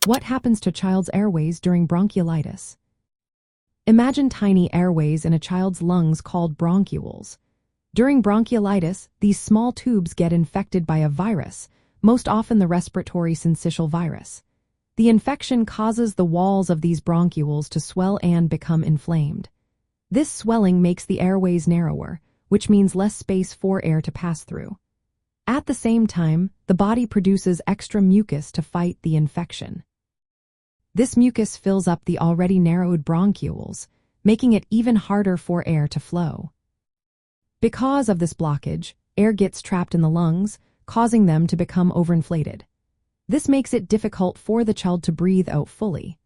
What happens to child's airways during bronchiolitis? Imagine tiny airways in a child's lungs called bronchioles. During bronchiolitis, these small tubes get infected by a virus, most often the respiratory syncytial virus. The infection causes the walls of these bronchioles to swell and become inflamed. This swelling makes the airways narrower, which means less space for air to pass through. At the same time, the body produces extra mucus to fight the infection. This mucus fills up the already narrowed bronchioles, making it even harder for air to flow. Because of this blockage, air gets trapped in the lungs, causing them to become overinflated. This makes it difficult for the child to breathe out fully.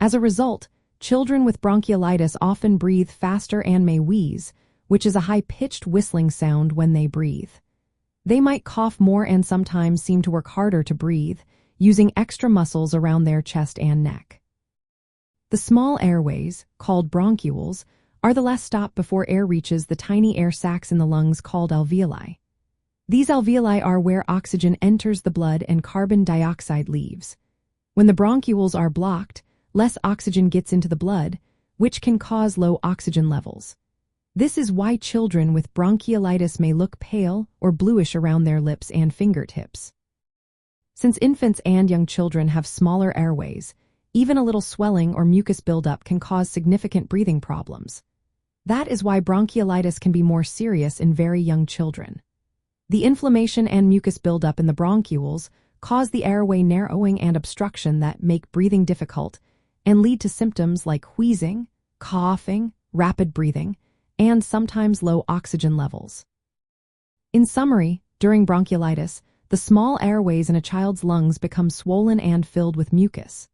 As a result, children with bronchiolitis often breathe faster and may wheeze, which is a high-pitched whistling sound when they breathe. They might cough more and sometimes seem to work harder to breathe, using extra muscles around their chest and neck. The small airways, called bronchioles, are the last stop before air reaches the tiny air sacs in the lungs called alveoli. These alveoli are where oxygen enters the blood and carbon dioxide leaves. When the bronchioles are blocked, less oxygen gets into the blood, which can cause low oxygen levels. This is why children with bronchiolitis may look pale or bluish around their lips and fingertips. Since infants and young children have smaller airways, even a little swelling or mucus buildup can cause significant breathing problems. That is why bronchiolitis can be more serious in very young children. The inflammation and mucus buildup in the bronchioles cause the airway narrowing and obstruction that make breathing difficult and lead to symptoms like wheezing, coughing, rapid breathing, and sometimes low oxygen levels. In summary, during bronchiolitis, the small airways in a child's lungs become swollen and filled with mucus.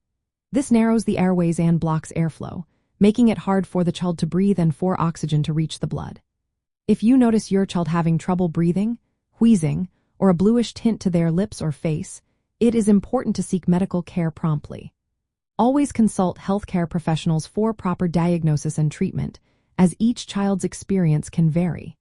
This narrows the airways and blocks airflow, making it hard for the child to breathe and for oxygen to reach the blood. If you notice your child having trouble breathing, wheezing, or a bluish tint to their lips or face, it is important to seek medical care promptly. Always consult healthcare professionals for proper diagnosis and treatment, as each child's experience can vary.